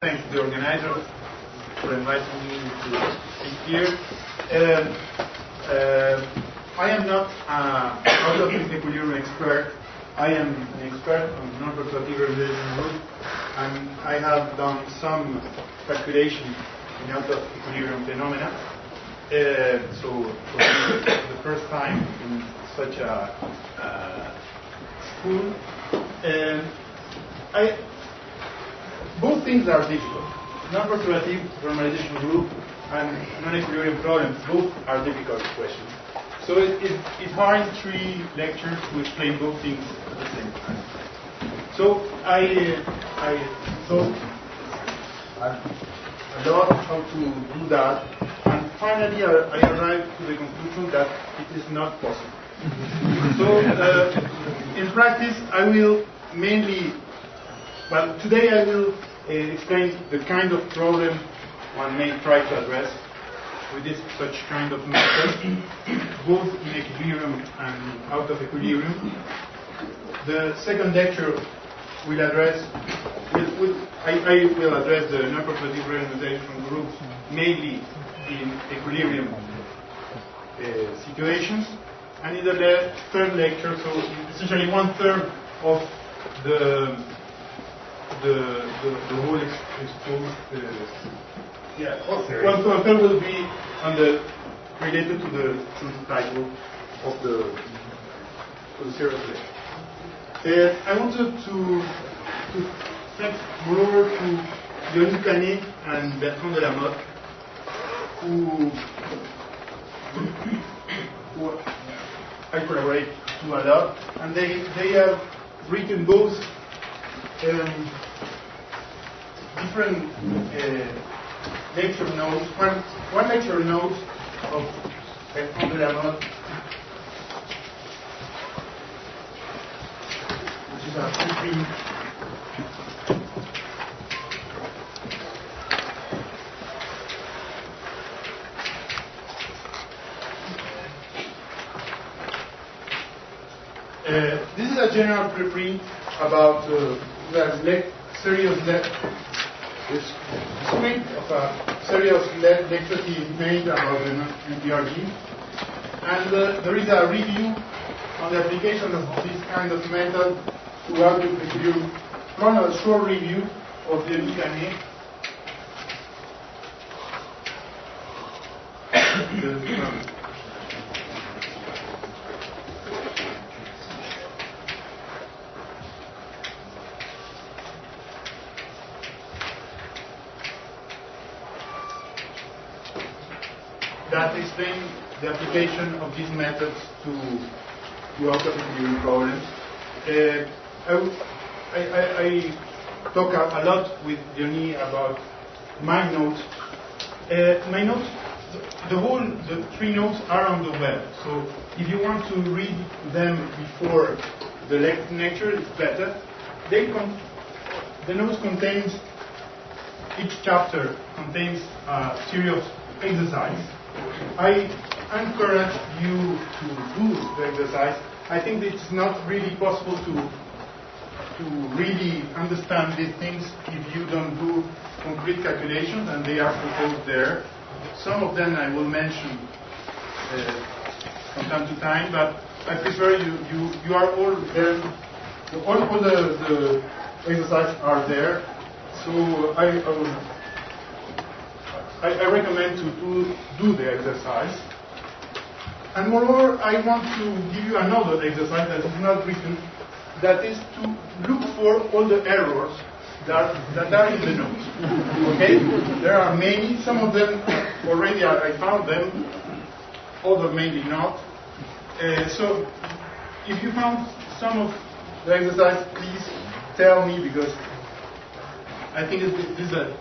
Thank the organizers for inviting me to speak here. I am not an out-of-equilibrium expert. I am an expert on non-perturbative renormalization group, and I have done some calculation in out-of-equilibrium phenomena. So for the first time in such a school, both things are difficult. Non-perturbative renormalization group and non-equilibrium problems both are difficult questions. So it's hard in 3 lectures to explain both things at the same time. So I thought a lot how to do that, and finally I arrived to the conclusion that it is not possible. So in practice I will mainly, well, today I will explain the kind of problem one may try to address with this such kind of method, both in equilibrium and out of equilibrium. The second lecture will address, I will address the non-perturbative renormalization groups mainly in equilibrium situations, and in the third lecture, so essentially 1/3 of the whole exposed, one third will be on the related to the title of the series lecture. I wanted to thank moreover to Nicholas and Bertrand de la Motte, who I collaborate to a lot, and they have written both different lecture notes. One lecture note of Bertrand de la Motte, which is a preprint. This is a general preprint about the series it's script of a series of lectures he made about the NPRG, and there is a review on the application of this kind of method throughout the equilibrium. One a short review of the Nicholas. That explains the application of these methods to out-of-equilibrium problems. I talk a lot with Johnny about my notes. My notes, the 3 notes are on the web. So if you want to read them before the lecture, it's better. The notes contains, each chapter contains a series of exercises. I encourage you to do the exercise. I think it's not really possible to really understand these things if you don't do concrete calculations, and they are proposed there. Some of them I will mention from time to time, but I prefer you are all there. All the exercises are there. So I recommend to do the exercise. And moreover, I want to give you another exercise that is not written, that is to look for all the errors that are in the notes. Okay? There are many. Some of them already I found them, others mainly not. So if you found some of the exercise, please tell me, because I think this is a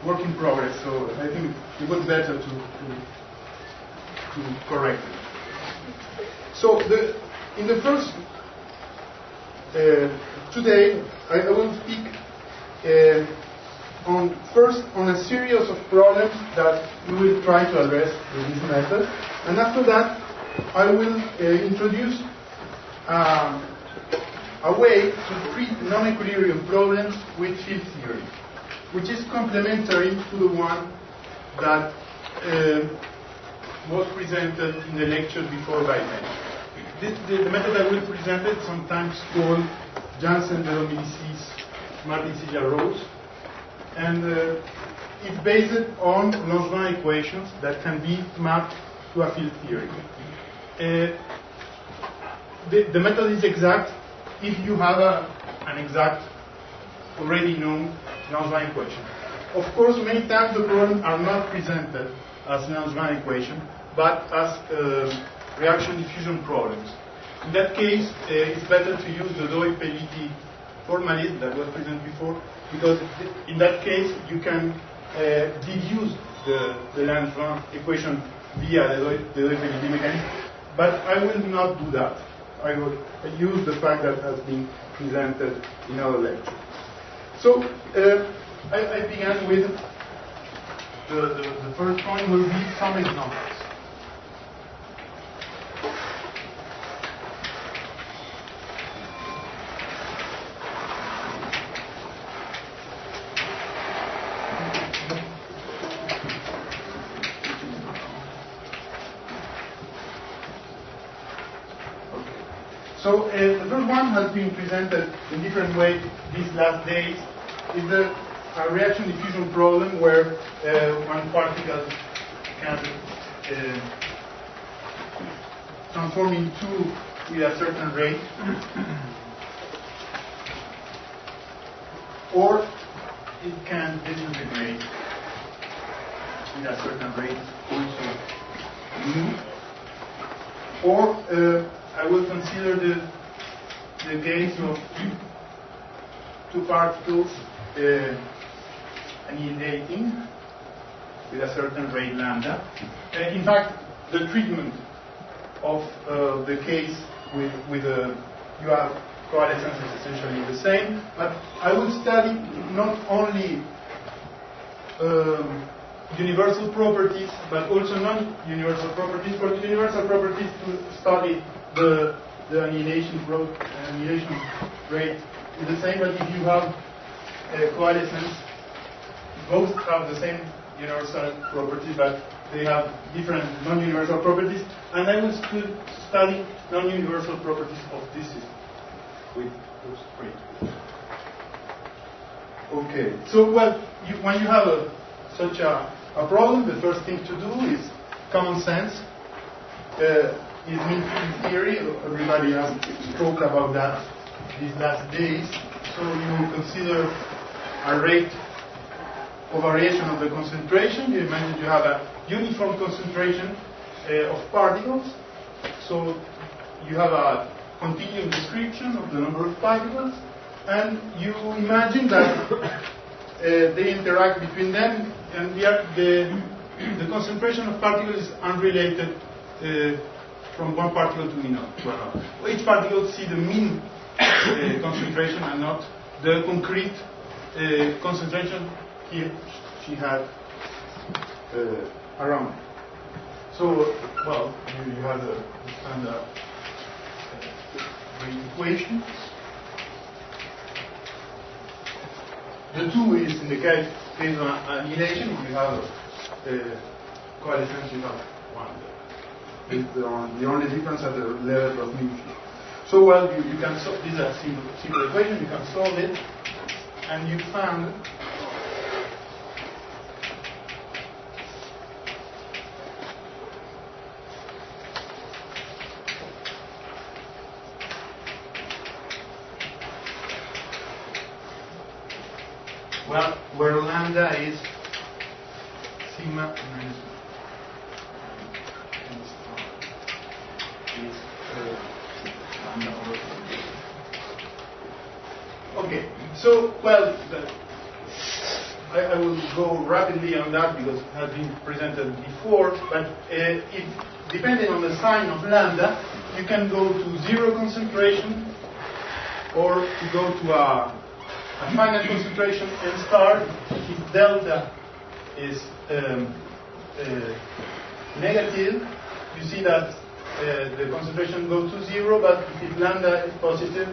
work in progress, so I think it was better to correct it. So in the first today I will speak on a series of problems that we will try to address with this method, and after that I will introduce a way to treat non-equilibrium problems with field theory. which is complementary to the one that was presented in the lecture before by me. The method I will present is sometimes called Janssen-Deromedicis Martin-Ciliar rows, and it's based on Langevin equations that can be mapped to a field theory. The method is exact if you have an exact, already known Langevin equation. Of course, many times the problems are not presented as Langevin equation, but as reaction diffusion problems. In that case, it's better to use the Doi-Peliti formalism that was presented before, because in that case you can deduce the Langevin equation via the Doi-Peliti mechanism. But I will not do that. I will use the fact that has been presented in our lecture. So I began with the first point will be some examples. So the first one has been presented in different ways these last days. Is a reaction diffusion problem where one particle can transform into with a certain rate, or it can disintegrate with a certain rate also. Or I will consider the case of two particles annihilating with a certain rate lambda. In fact, the treatment of the case with you have coalescence is essentially the same, but I will study not only universal properties, but also non-universal properties. For the universal properties to study the annihilation rate is the same, but if you have coalescence, both have the same universal properties, but they have different non-universal properties, and I will study non-universal properties of this system with those three. Okay, so when you have such a problem, the first thing to do is common sense. Is mean field theory. Everybody has spoke about that these last days. So you consider a rate of variation of the concentration. You imagine you have a uniform concentration of particles. So you have a continuum description of the number of particles, and you imagine that they interact between them, and the concentration of particles is unrelated from one particle to another. Each particle see the mean concentration and not the concrete concentration she had around. So, you have the standard equation. The two is in the case of annihilation. If you have coalescence, you have one. The only difference at the level of mu. So you can solve this is a simple equation. You can solve it, and you found where lambda is sigma minus 1. Okay, so I will go rapidly on that because it has been presented before, but depending on the sign of lambda, you can go to zero concentration or to go to a finite concentration n star if delta is negative. You see that the concentration goes to zero, but if lambda is positive,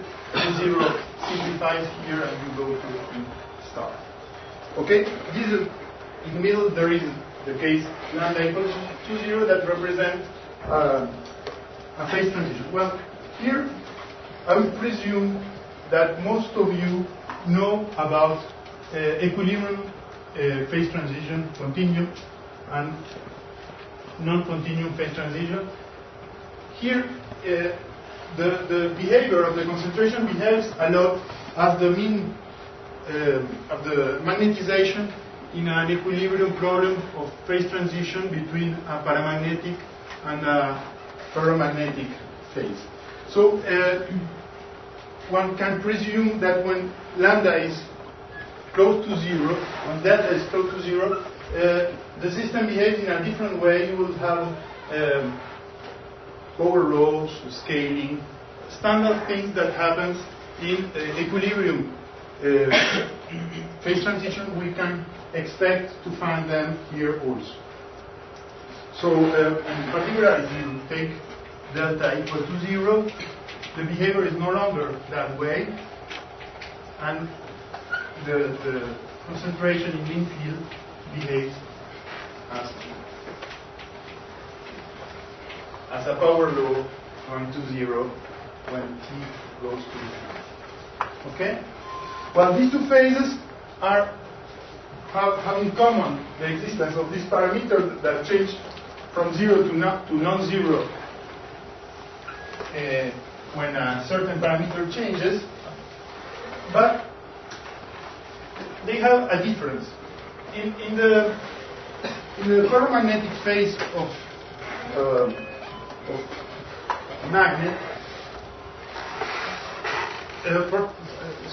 zero simplifies here and you go to n star. Okay, this is, in the middle there is the case lambda equals to 0 that represents a phase transition. Well, here I would presume that most of you know about equilibrium phase transition, continuum, and non-continuum phase transition. Here, the behavior of the concentration behaves a lot as the mean of the magnetization in an equilibrium problem of phase transition between a paramagnetic and a ferromagnetic phase. So one can presume that when lambda is close to 0, when delta is close to 0, the system behaves in a different way. You will have power laws, scaling, standard things that happens in equilibrium phase transition. We can expect to find them here also. So in particular, if you take delta equal to 0, the behavior is no longer that way, and the concentration in mean field behaves as a power law going to 0 when t goes to 0. Okay? Well, these two phases have in common the existence of this parameter that change from 0 to non-zero when a certain parameter changes, but they have a difference. In the ferromagnetic phase of a magnet,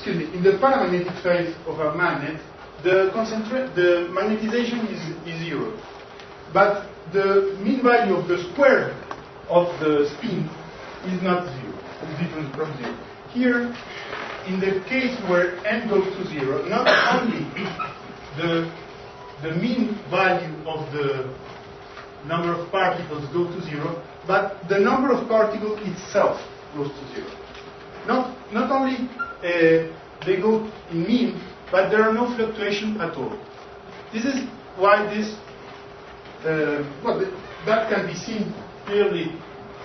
in the paramagnetic phase of a magnet, the magnetization is 0, but the mean value of the square of the spin is not 0. It's different from 0. Here, in the case where n goes to 0, not only the mean value of the number of particles goes to 0, but the number of particles itself goes to 0. Not only they go in mean, but there are no fluctuations at all. This is why this, that can be seen clearly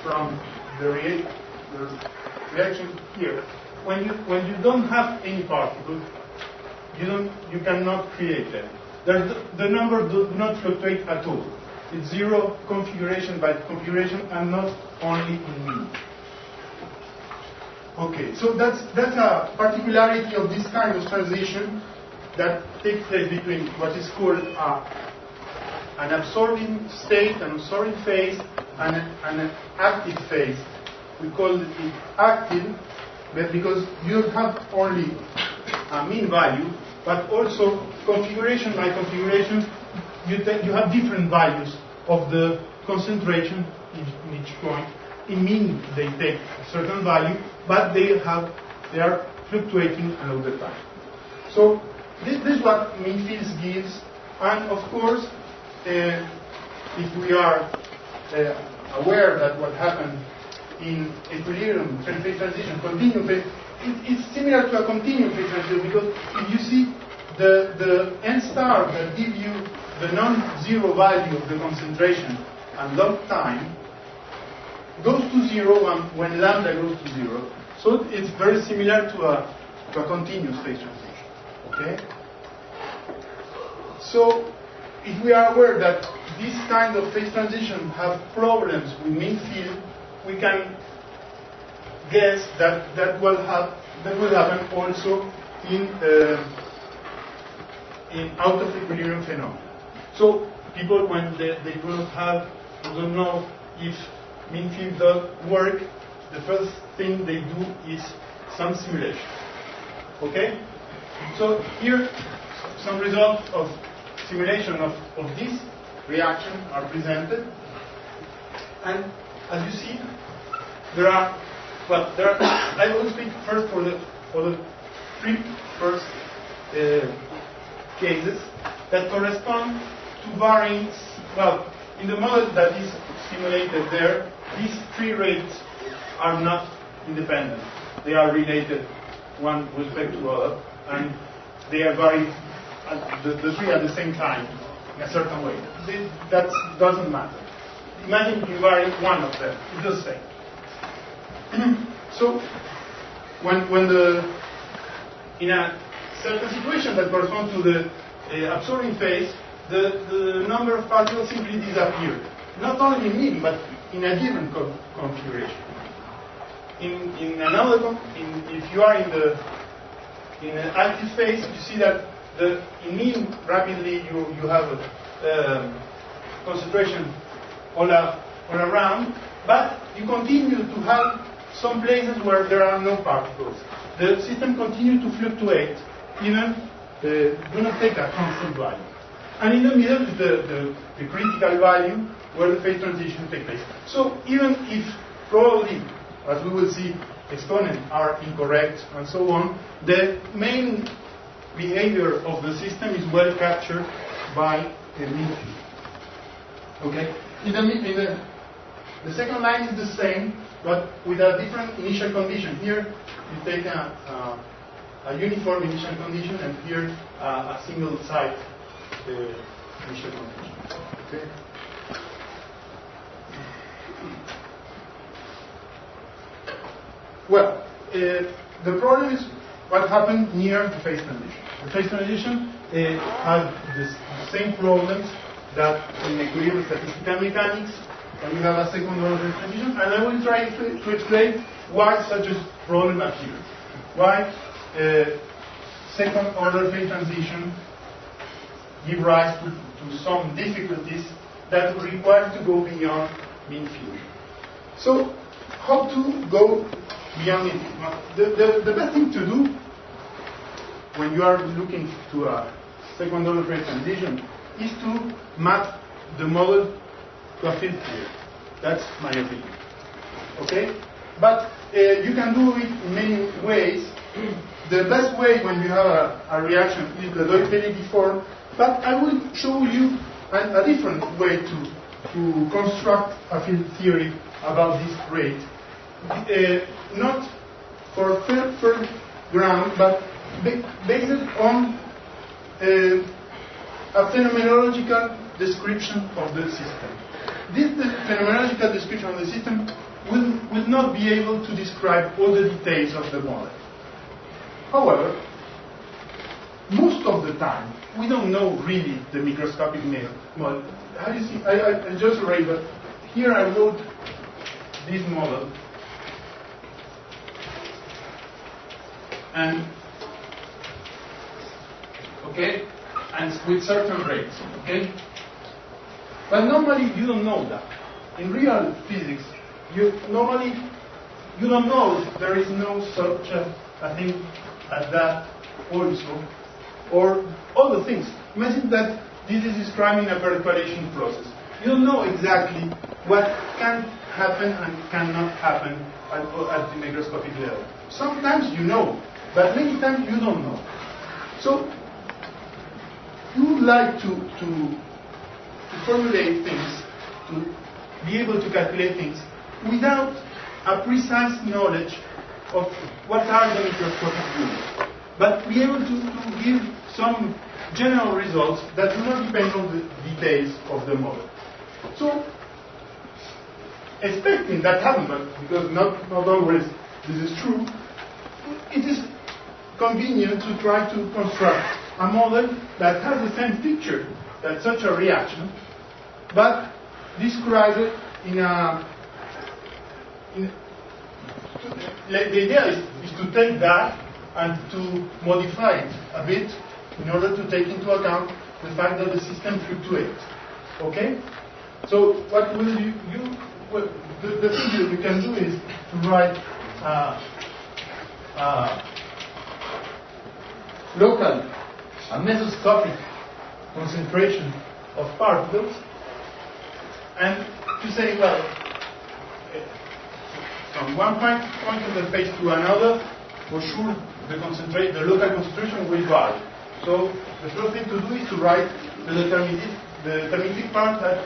from the reaction here. When you don't have any particles, you cannot create them. The number does not fluctuate at all. It's 0 configuration by configuration, and not only in mean. Okay, so that's a particularity of this kind of transition that takes place between what is called an absorbing state, an absorbing phase, and an active phase. We call it active, but because you don't have only a mean value, but also configuration by configuration, you have different values of the concentration in each point. In mean, they take a certain value, but they are fluctuating all the time. So this is what mean fields gives, and of course, if we are aware that what happened in equilibrium phase transition, continuum phase, it's similar to a continuum phase transition, because if you see the n star that give you the non-zero value of the concentration and log time goes to 0 when lambda goes to 0. So it's very similar to a continuous phase transition. Okay? So if we are aware that this kind of phase transition have problems with mean field, we can guess that will happen also in out of equilibrium phenomena. So people, when they don't know if mean field does work, the first thing they do is some simulation. Okay? So here, some results of simulation of this reaction are presented. And as you see, I will speak first for the three first cases that correspond to varying, in the model that is simulated there, these three rates are not independent. They are related one with respect to other, and they are very the three at the same time in a certain way. That doesn't matter. Imagine you vary one of them. It's the same. So when in a certain situation that corresponds to the absorbing phase, the number of particles simply disappear. Not only in mean, but in a different configuration. In another, if you are in an active phase, you see that in mean rapidly you have a concentration all around, but you continue to have some places where there are no particles. The system continues to fluctuate, even do not take a constant value. And in the middle is the critical value where the phase transition takes place. So even if probably, as we will see, exponents are incorrect and so on, the main behavior of the system is well captured by the mean field. Okay? The second line is the same, but with a different initial condition. Here you take a uniform initial condition, and here a single site initial condition. Okay? Well, the problem is what happened near the phase transition. The phase transition has the same problems that in equilibrium statistical mechanics, when you have a second order phase transition, and I will try to explain why such a problem appears. Why second order phase transition give rise to some difficulties that require to go beyond mean fusion. So, how to go beyond mean fusion? The best thing to do when you are looking to a second order phase transition is to map the model to a field theory. That's my opinion. Okay? But you can do it in many ways. The best way when you have a reaction is the duality form, but I will show you a different way to construct a field theory about this rate. Not for first ground, but based on a phenomenological description of the system. This phenomenological description of the system will not be able to describe all the details of the model. However, most of the time, we don't know really the microscopic model. How do you see? I just read, but here I wrote this model. And okay, and with certain rates, okay? But normally you don't know that. In real physics, you don't know there is no such a thing as that also, or other things. Imagine that this is describing a percolation process. You don't know exactly what can happen and cannot happen at the microscopic level. Sometimes you know, but many times you don't know. So you would like to formulate things, to be able to calculate things without a precise knowledge of what are the microscopic units, but be able to give some general results that do not depend on the details of the model. So, expecting that happen, but because not always this is true, it is convenient to try to construct a model that has the same picture that such a reaction, but describe it the idea is to take that and to modify it a bit in order to take into account the fact that the system fluctuates. Okay? So what will the thing you can do is to write local and mesoscopic concentration of particles, and to say, well, from one point of the phase to another, for sure the local concentration will vary. So the first thing to do is to write the deterministic part that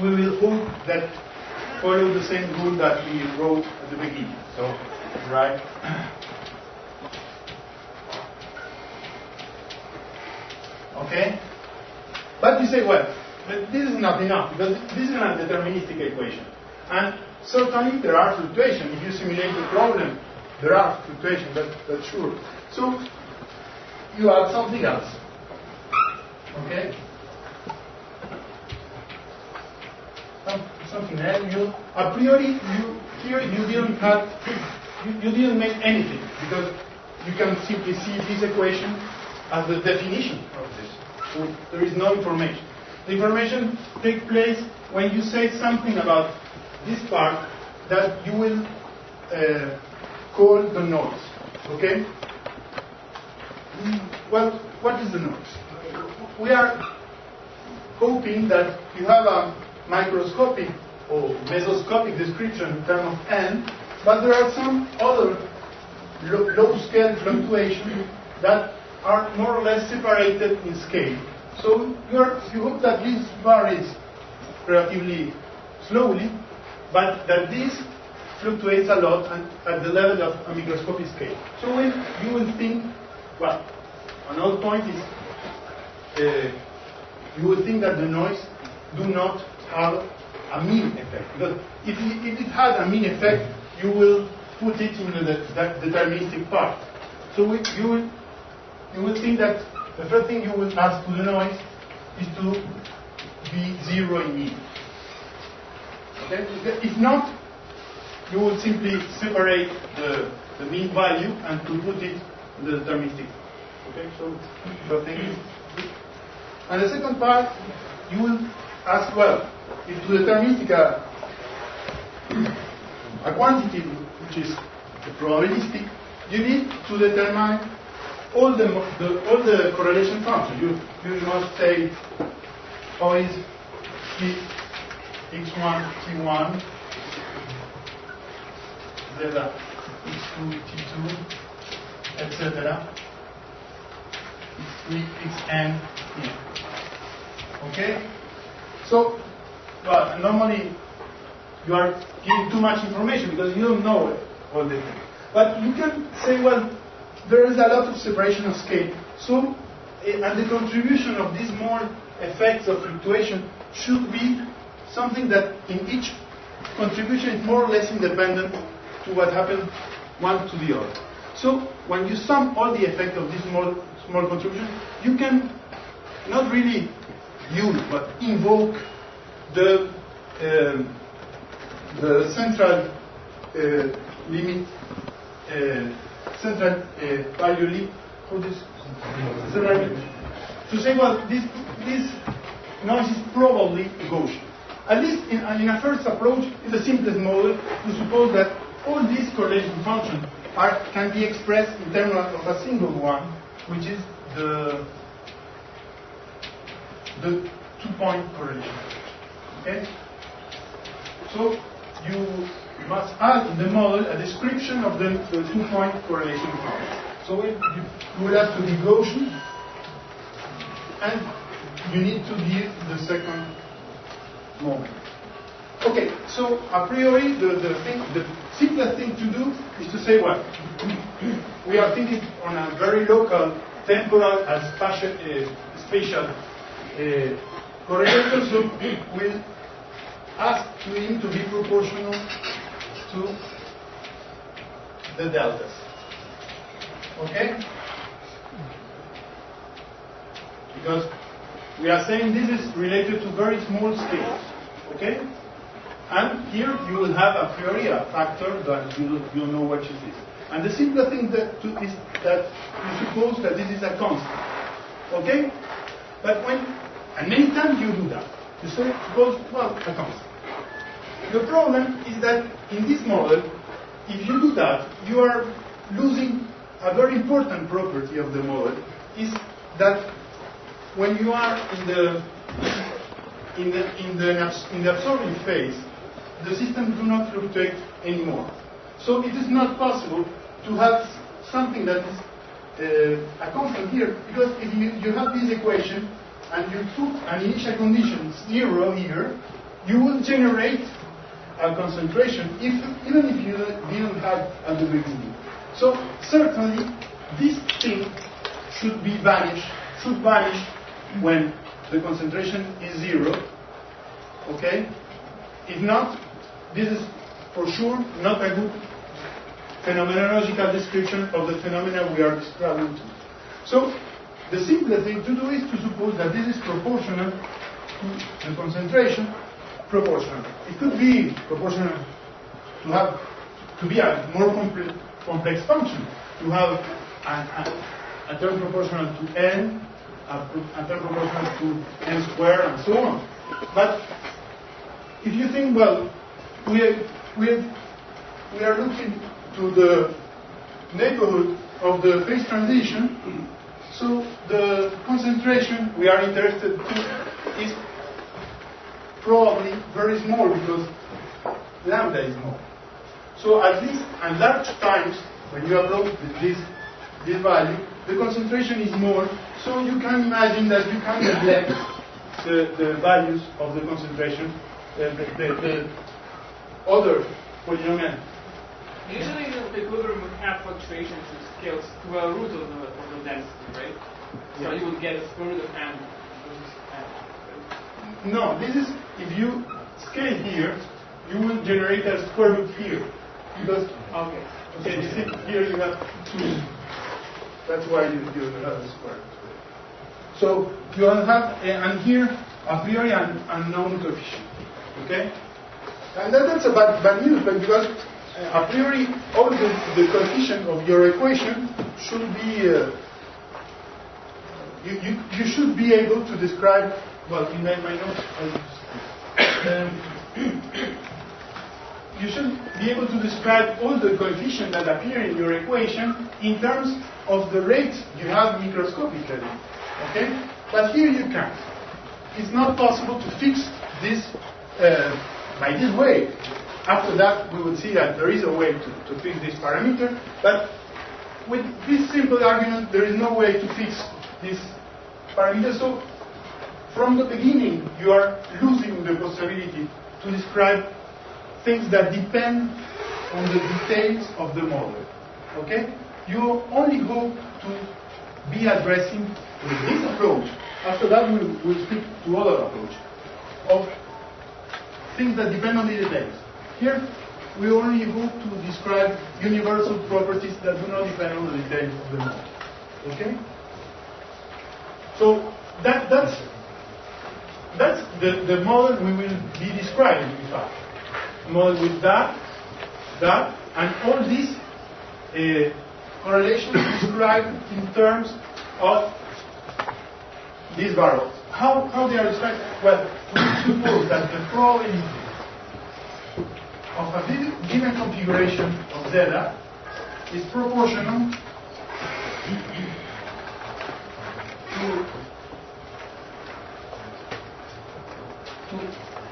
we will hold that follow the same rule that we wrote at the beginning. So Okay? But you say, well, but this is not enough, because this is not a deterministic equation. And certainly there are fluctuations. If you simulate the problem, there are fluctuations, that's sure. So you add something else. Okay? Something else. A priori, you didn't make anything, because you can simply see this equation as the definition of this. So there is no information. The information takes place when you say something about this part that you will call the noise. Okay? Well, what is the noise? We are hoping that you have a microscopic or mesoscopic description in terms of n, but there are some other low-scale fluctuations that are more or less separated in scale. So you hope that this varies relatively slowly, but that this fluctuates a lot at the level of a microscopic scale. So you will think, well, another point is you will think that the noise do not have a mean effect. Because if it has a mean effect, you will put it in the deterministic part. So you will think that the first thing you will ask to the noise is to be zero in mean. Okay? If not, you will simply separate the mean value and to put it in the deterministic. Okay? So first thing is. And the second part, you will ask, well, if to deterministic a quantity which is probabilistic, you need to determine all the correlation functions. You must say how is x1 t1 zeta x2 t2 etc. x3 xn here. Okay? So, well, normally you are giving too much information because you don't know all the things. But you can say, well, there is a lot of separation of scale. So, and the contribution of these small effects of fluctuation should be something that in each contribution is more or less independent to what happens one to the other. So, when you sum all the effects of this small contribution, you can not really use, but invoke the central limit, central value for this to say, well, this noise is probably Gaussian. At least in a first approach, in the simplest model, to suppose that all these correlation functions can be expressed in terms of a single one, which is the 2-point correlation. Okay? So you must add in the model a description of the 2-point correlation function. So you will have to be Gaussian, and you need to give the second moment. Okay, so a priori, the simplest thing to do is to say, well, we are thinking on a very local, temporal, and spatial correlator, so we'll ask him to be proportional to the deltas. Okay? Because we are saying this is related to very small scales. Okay? And here you will have a priori a factor that you don't know what it is. And the simple thing is that you suppose that this is a constant. Okay? But and many times you do that. You suppose, well, a constant. The problem is that in this model, if you do that, you are losing a very important property of the model, is that when you are in the absorbing phase, the system do not fluctuate anymore. So it is not possible to have something that is a constant here, because if you have this equation and you put an initial condition 0 here, you will generate a concentration even if you didn't have at the beginning. So certainly this thing should vanish when the concentration is 0. Okay? If not, this is for sure not a good phenomenological description of the phenomena we are describing. So, the simplest thing to do is to suppose that this is proportional to the concentration. Proportional. It could be proportional to be a more complex function, to have a term proportional to n, a term proportional to n squared, and so on. But if you think, well, we are looking to the neighborhood of the phase transition, so the concentration we are interested in is probably very small because lambda is small. So at least at large times, when you approach this value, the concentration is more, so you can imagine that you can neglect the values of the concentration, the other polynomial. Usually the equilibrium would have fluctuations in scales to a root of the density, right? So you would get a square root of m versus m. No, this is, if you scale here, you will generate a square root here. Because, okay, you see, here you have 2. That's why you have a square root. So you have, and here, a priori, an unknown coefficient. Okay? And that's a bad news, but because a priori, all the coefficient of your equation should be, you should be able to describe, well, in my notes, you should be able to describe all the coefficients that appear in your equation in terms of the rates you have microscopically. Okay? But here you can't. It's not possible to fix this by this way. After that, we will see that there is a way to fix this parameter, but with this simple argument, there is no way to fix this parameter. So, from the beginning, you are losing the possibility to describe things that depend on the details of the model. Okay? You only hope to be addressing with this approach. After that, we'll speak to other approach of things that depend on the details. Here, we only hope to describe universal properties that do not depend on the details of the model. Okay? So that's the model we will be describing, in fact. A model with that, and all these correlations described in terms of these variables. How they are described? Well, we suppose that the probability of a given configuration of zeta is proportional to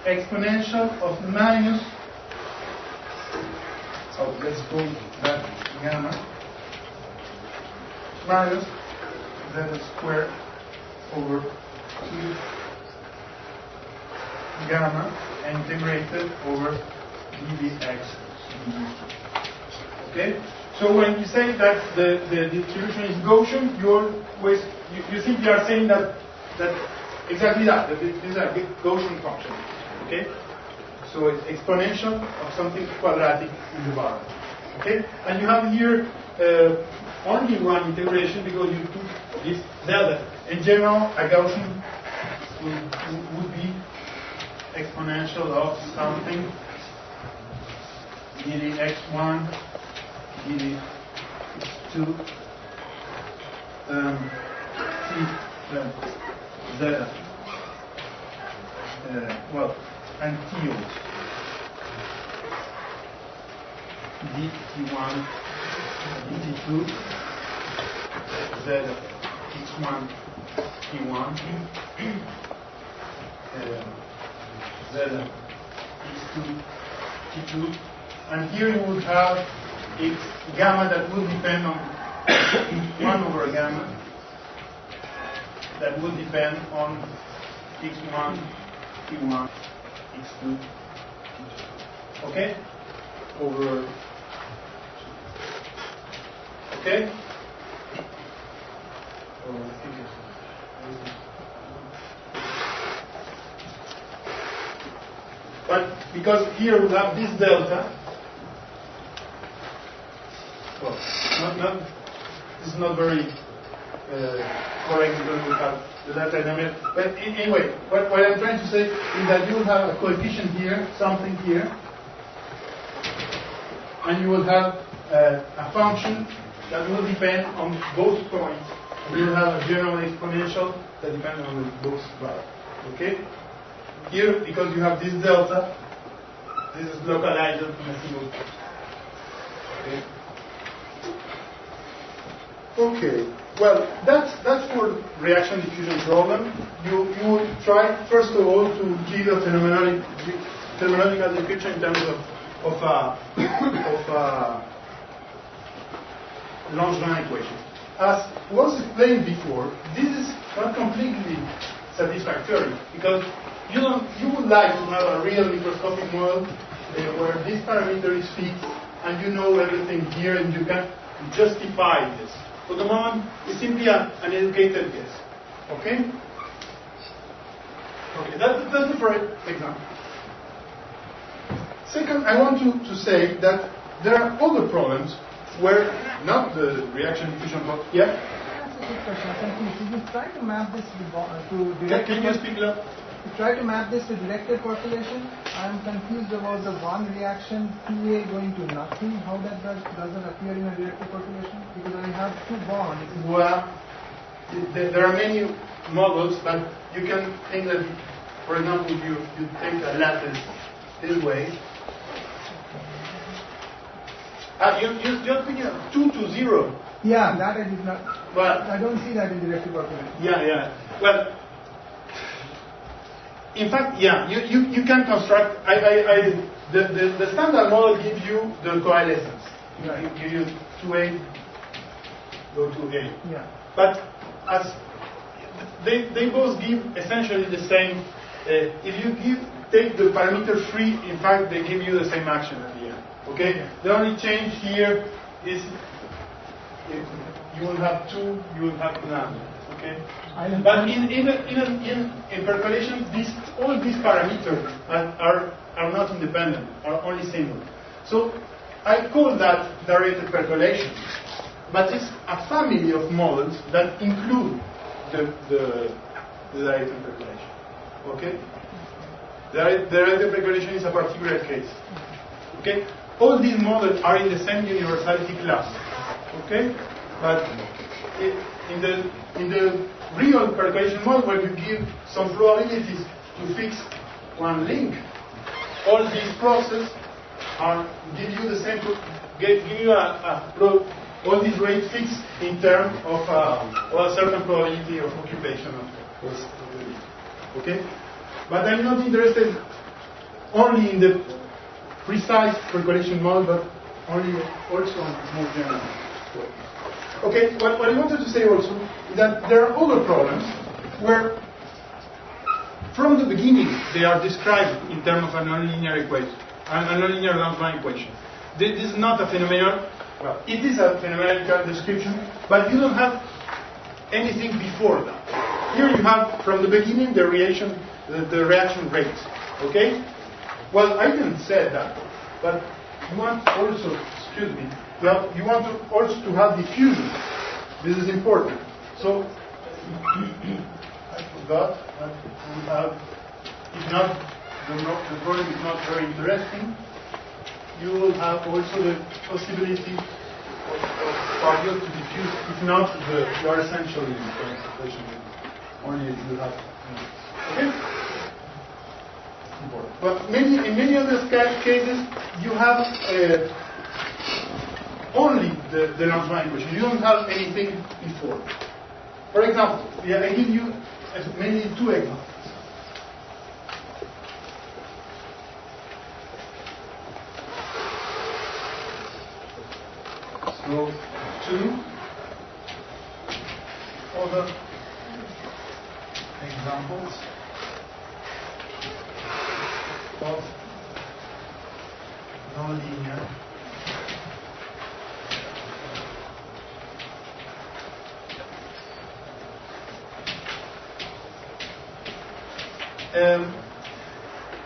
exponential of minus, so let's go that gamma, minus zeta squared over 2 gamma integrated over dvx. Okay? So when you say that the distribution is Gaussian, you simply are saying that exactly that this is a big Gaussian function. Okay? So it's exponential of something quadratic in the bar. Okay? And you have here only one integration because you took this delta. In general, a Gaussian would be exponential of something dx1, dx2, zeta. Well, and t also. dt1, dt2, zeta x1, t1, zeta x2, t2, and here you would have its gamma that will depend on 1 over gamma that will depend on x1, t1, x2, t2. Okay? Over. Okay? But because here we have this delta, well, this is not very correct because we have the delta dynamic. But anyway, what I'm trying to say is that you will have a coefficient here, something here, and you will have a function that will depend on both points. And you will have a general exponential that depends on both values. Okay? Here, because you have this delta, this is localized on a single point. Okay? Okay, well, that's for reaction diffusion problem. You will try, first of all, to give a phenomenological description in terms of Langevin equation. As was explained before, this is not completely satisfactory because you would like to have a real microscopic model where this parameter is fixed and you know everything here and you can justify this. For the moment, it's simply an educated guess. Okay? Okay, that's the first example. Second, I want to say that there are other problems where, not the reaction diffusion problem. Yeah? That's a good question. If you try to map this to directed... Can you speak loud? If you try to map this to directed percolation, I'm confused about the one reaction 2A going to nothing. How that doesn't appear in a directed percolation? Because I have two bonds. Well, there are many models, but you can think that, for example, you take a lattice this way. You're thinking of 2 to 0. Yeah, that I did not. Well, I don't see that in directed percolation. Yeah. Well, in fact, yeah, you can construct. The standard model gives you the coalescence. Right. It gives you 2A go to A. Yeah. But as they both give essentially the same. If you take the parameter free, in fact, they give you the same action at the end. Okay. The only change here is you will have 2, you will have none. Okay. But in percolation, all these parameters are not independent, are only single. So I call that directed percolation. But it's a family of models that include the directed percolation. Okay? The directed percolation is a particular case. Okay? All these models are in the same universality class. Okay? But in the real percolation model, where you give some probabilities to fix one link, all these processes give you the same, give you all these rates fixed in terms of a certain probability of occupation of the link. Okay? But I'm not interested only in the precise percolation model, but also on more general. Okay, what I wanted to say also is that there are other problems where, from the beginning, they are described in terms of a nonlinear equation, a nonlinear Langevin equation. This is not a phenomenon. Well, it is a phenomenological description, but you don't have anything before that. Here you have, from the beginning, the reaction rates. Okay? Well, I didn't say that, but you want also, excuse me, you want to also to have diffusion. This is important. So, I forgot that we have, if not, the problem is not very interesting. You will have also the possibility of partial to diffuse. If not, you are essentially in the current situation. Only you have. Okay? But in many other cases, you have only the Langevin equation. You don't have anything before. For example, I give you mainly 2 examples. So, 2 other examples of nonlinear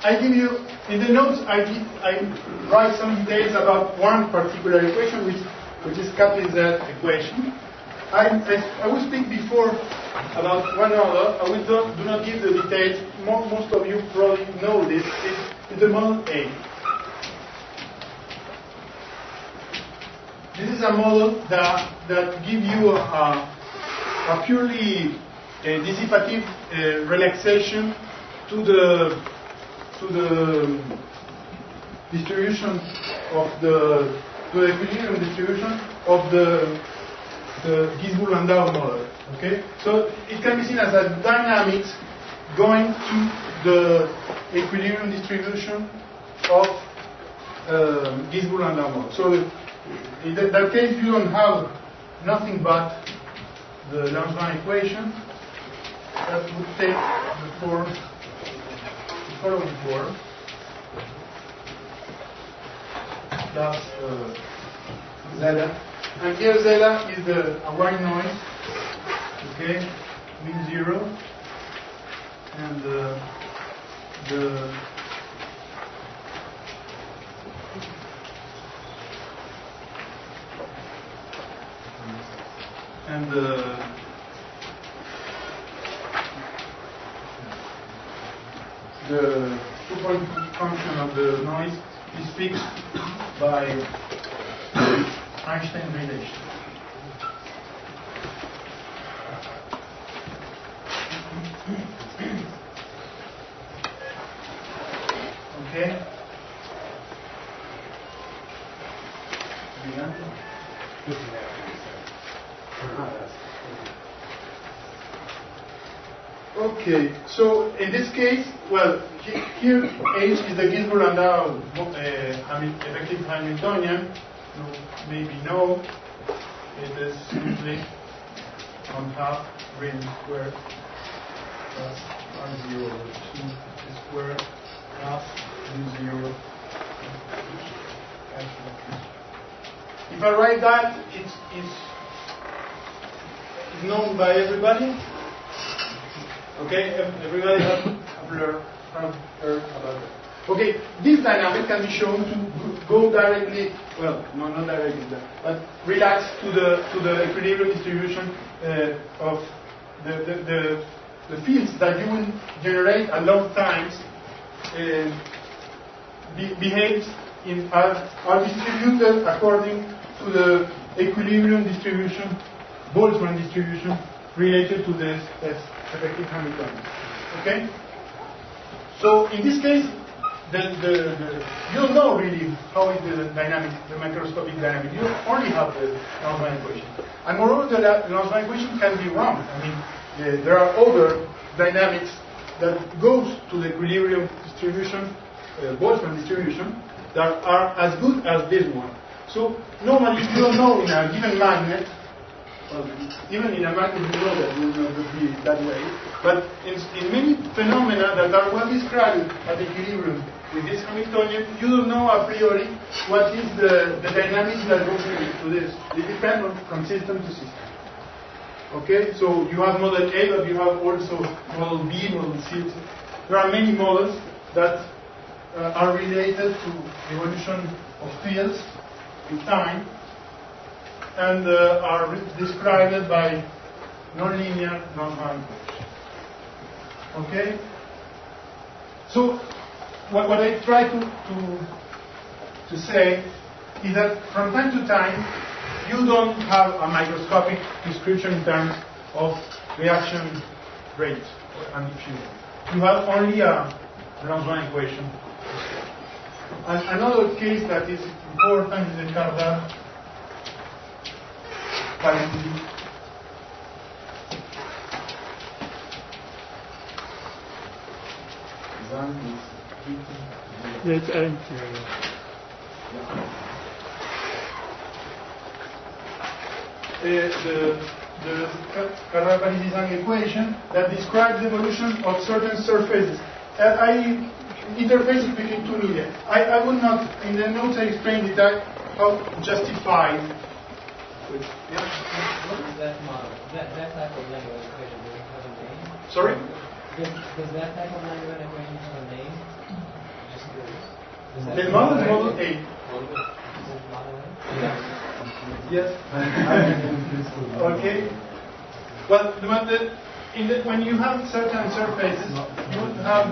I give you, in the notes, I write some details about one particular equation, which is Kaplan-Z equation. I will speak before about one other. I will do not give the details. Most of you probably know this. It's the model A. This is a model that gives you a purely dissipative relaxation to the distribution of the equilibrium distribution of the Gisbourg-Landau model. Okay, so it can be seen as a dynamics going to the equilibrium distribution of Gisbourg-Landau model. So in that case, you don't have nothing but the Langevin equation that would take the following form plus zeta. And here zeta is a white noise, okay, mean zero, and the two-point function of the noise is fixed by Einstein relation. Okay. Okay, so in this case, well, here H is the Gisbourg-Landau effective Hamiltonian. You maybe know it is simply 1/2 rho squared plus R0 over 2 squared plus U0. If I write that, it's known by everybody. Okay, everybody have heard about that. Okay, this dynamic can be shown to go directly, well, no, not directly, but relax to the equilibrium distribution of the fields that you will generate at long times are distributed according to the equilibrium distribution, Boltzmann distribution related to this effective Hamiltonian. Okay? So in this case, you don't know really how is the dynamic, the macroscopic dynamic. You only have the Langevin equation. And moreover, the Langevin equation can be wrong. I mean, there are other dynamics that goes to the equilibrium distribution, Boltzmann distribution, that are as good as this one. So normally you don't know in a given magnet. Well, even in a magnet you know that it will not be that way. But in many phenomena that are well described at equilibrium with this Hamiltonian, you don't know a priori what is the dynamics that goes into this. It depends from system to system. Okay, so you have model A, but you have also model B, model C. There are many models that are related to evolution of fields in time and are described by nonlinear non-bound equations. Okay? So what I try to say is that from time to time you don't have a microscopic description in terms of reaction rate and diffusion. You have only a Langevin equation. And another case that is important is the Cardano quality. It's empty. The Carrapani-Design equation that describes the evolution of certain surfaces. Interfaces between two media. I would not, in the notes I explained it how justified. What is that model? That type of Langevin equation, does it have a name? Sorry? Does that type of Langevin equation have a name? Just curious. The model is model A. Yes. Okay. Well, when you have certain surfaces, you would have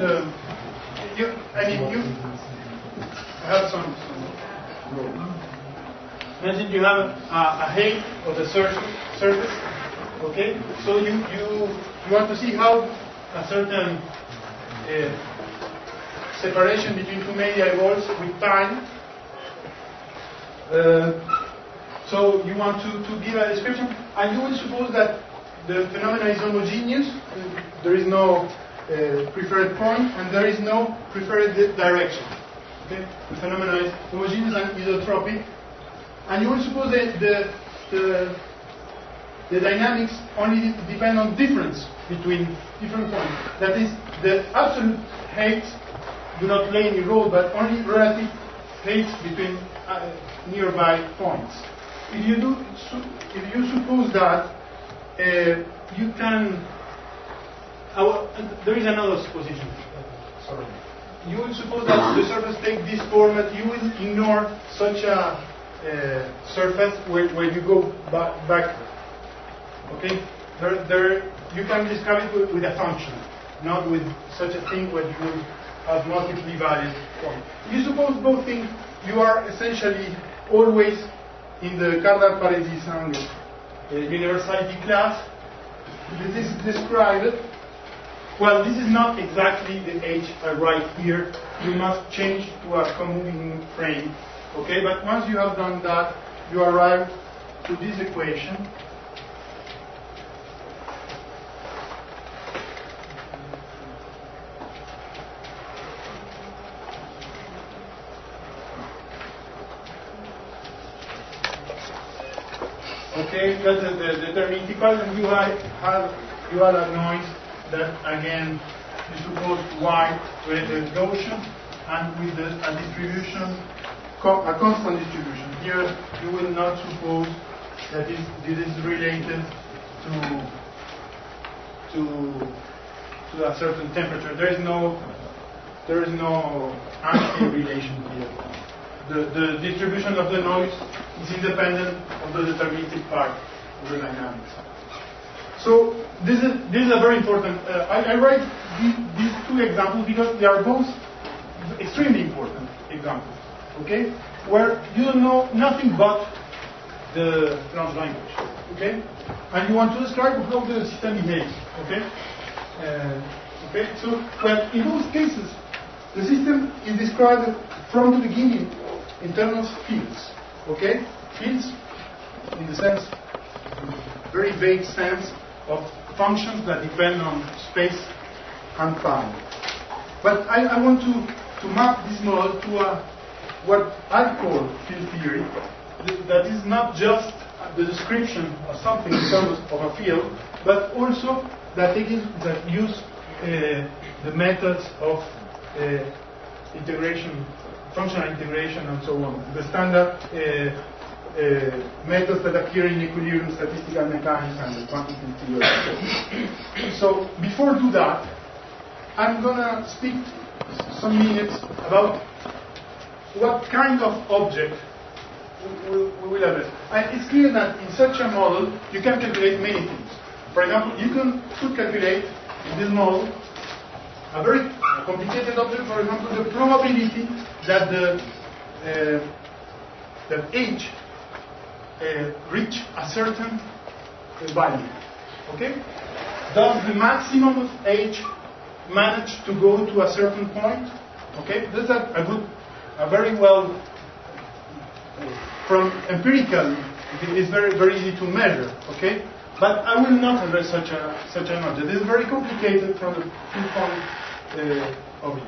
you have some. Imagine you have a height of the surface. Okay. So you want to see how a certain separation between two media evolves with time. So you want to give a description, and you will suppose that the phenomena is homogeneous. There is no preferred point, and there is no preferred direction. Okay, the phenomena is homogeneous and isotropic, and you will suppose that the dynamics only depend on difference between different points. That is, the absolute heights do not play any role, but only relative heights between nearby points. If you suppose that you can, there is another supposition. Sorry. You will suppose that the surface takes this form, that you will ignore such a surface where you go back. Okay, there you can describe it with a function, not with such a thing where you will have multiply valid points. If you suppose both things, you are essentially always in the Cardinal-Paresis angle universality class. This is described. Well, this is not exactly the H I write here. You must change to a comoving frame. Okay, but once you have done that, you arrive to this equation. Okay, that's the determinatical, and you have a noise that again is supposed y with the notion and with a distribution, a constant distribution. Here you will not suppose that this is related to a certain temperature. There is no anti-relation here. The distribution of the noise is independent of the deterministic part of the dynamics. So this is a very important. I write these two examples because they are both extremely important examples. Okay, where you don't know nothing but the French language. Okay, and you want to describe how the system behaves. Okay. Okay. So, well, in those cases, the system is described from the beginning in terms of fields. Okay, fields in the sense, very vague sense of functions that depend on space and time. But I want to map this model to what I call field theory. That is not just the description of something in terms of a field, but also that use the methods of integration, functional integration, and so on. The standard methods that appear in equilibrium statistical mechanics and quantitative theory. So before do that, I'm gonna speak some minutes about what kind of object we will address. And it's clear that in such a model you can calculate many things. For example, you could calculate in this model a very complicated object. For example, the probability that that H reach a certain value. Okay? Does the maximum of H manage to go to a certain point? Okay? That's a very well, from empirical, it is very, very easy to measure. Okay? But I will not address such an object. It is very complicated from the two-point of view.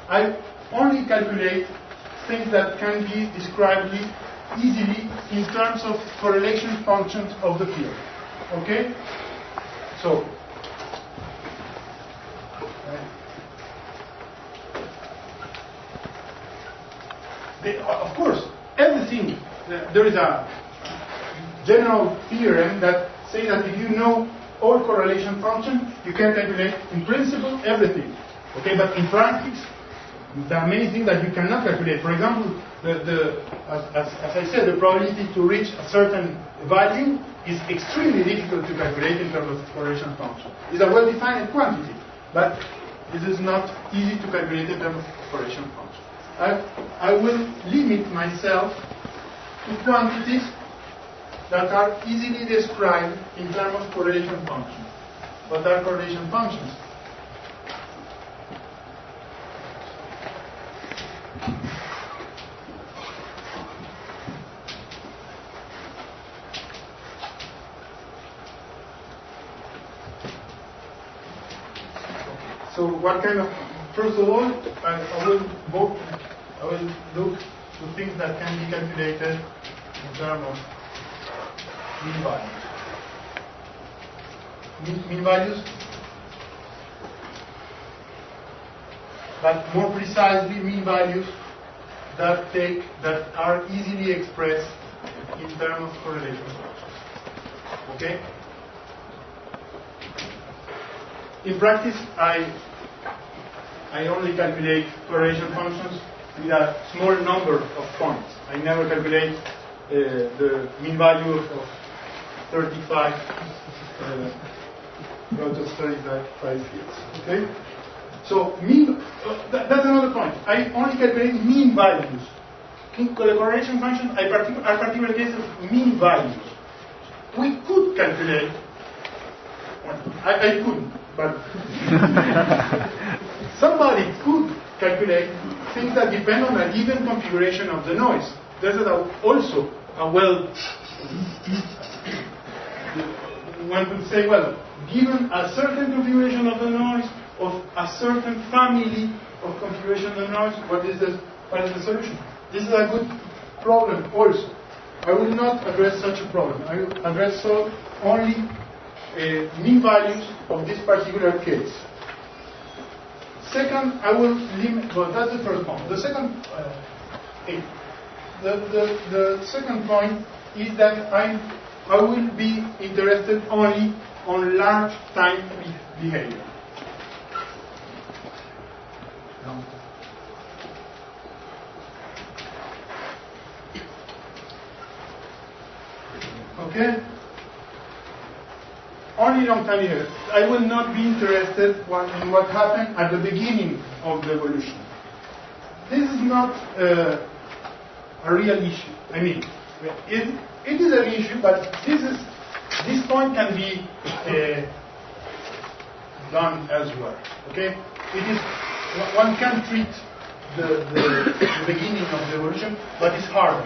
I only calculate things that can be described easily in terms of correlation functions of the field. Okay? So, of course, everything, there is a general theorem that says that if you know all correlation functions, you can calculate, in principle, everything. Okay, but in practice, there are many things that you cannot calculate. For example, as I said, the probability to reach a certain value is extremely difficult to calculate in terms of correlation function. It's a well-defined quantity, but it is not easy to calculate in terms of correlation function. I will limit myself to quantities that are easily described in terms of correlation functions. What are correlation functions? So what kind of, first of all, I will look to things that can be calculated in terms of mean values. Mean values, but more precisely mean values that are easily expressed in terms of correlation functions. Okay? In practice, I only calculate correlation functions with a small number of points. I never calculate the mean value of 35 out of 35 fields. Okay? So that's another point. I only calculate mean values. In correlation functions are particular cases of mean values. We could calculate. I couldn't, but somebody could calculate things that depend on a given configuration of the noise. There's also a one could say, well, given a certain configuration of the noise, of a certain family of configuration of the noise, what is the solution? This is a good problem also. I will not address such a problem. I will address only mean values of this particular case. Second, I will limit, well, that's the first point. The second the second point is that I will be interested only on large time behavior. Okay? Only long time behavior. I will not be interested in what happened at the beginning of the evolution. This is not a real issue. I mean, it is an issue, but this point can be done elsewhere. Okay? One can treat the beginning of the evolution, but it's harder.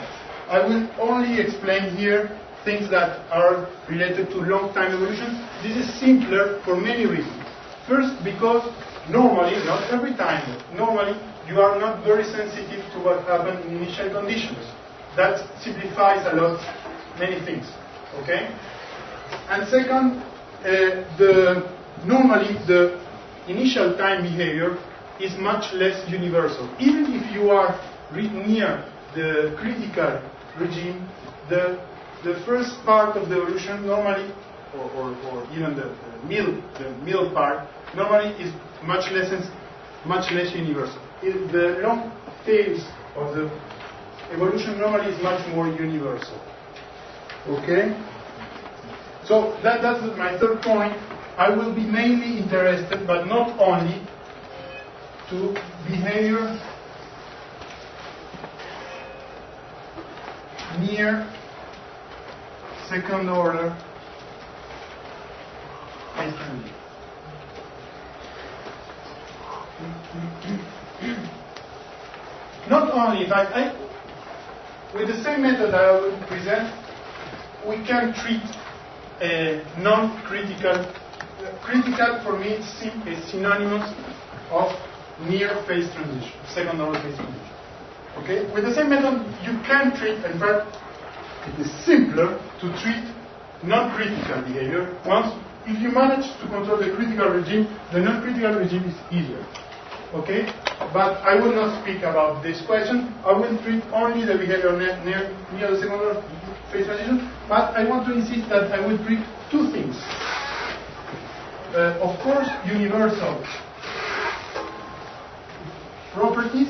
I will only explain here things that are related to long time evolution. This is simpler for many reasons. First, because normally, not every time, but normally you are not very sensitive to what happened in initial conditions. That simplifies a lot many things. Okay? And second, normally the initial time behavior is much less universal. Even if you are near the critical regime, the first part of the evolution normally, or even the middle part, normally is much less universal. The long phase of the evolution normally is much more universal. Okay? So that's my third point. I will be mainly interested, but not only, to behavior near second order phase transition. Not only, in fact, with the same method I will present, we can treat non-critical. Critical for me is synonymous of near phase transition, second order phase transition. Okay? With the same method, you can treat, in fact, it is simpler to treat non-critical behavior. If you manage to control the critical regime, the non-critical regime is easier. Okay? But I will not speak about this question. I will treat only the behavior near the second order phase transition. But I want to insist that I will treat two things. of course, universal properties,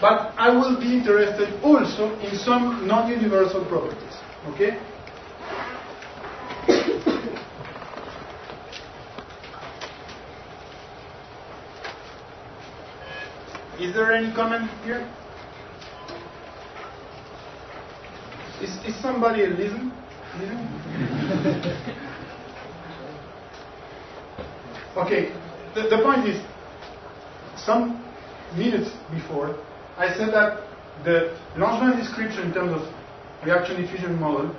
but I will be interested also in some non-universal properties. Okay? Is there any comment here? Is somebody listening? Okay, the point is, some minutes before, I said that the Langevin description in terms of reaction diffusion model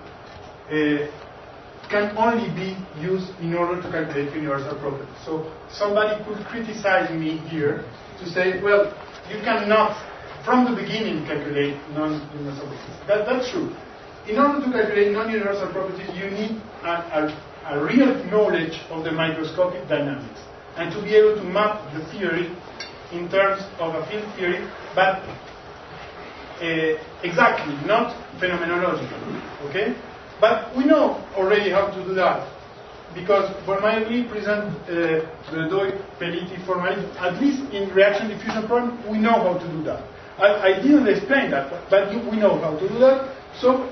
can only be used in order to calculate universal properties. So somebody could criticize me here to say, well, you cannot, from the beginning, calculate non-universal properties. That's true. In order to calculate non-universal properties, you need a real knowledge of the microscopic dynamics and to be able to map the theory in terms of a field theory, but exactly, not phenomenologically. Okay? But we know already how to do that, because when we present the Doi-Peliti formalism, at least in reaction diffusion problem, we know how to do that. I didn't explain that, but we know how to do that. So,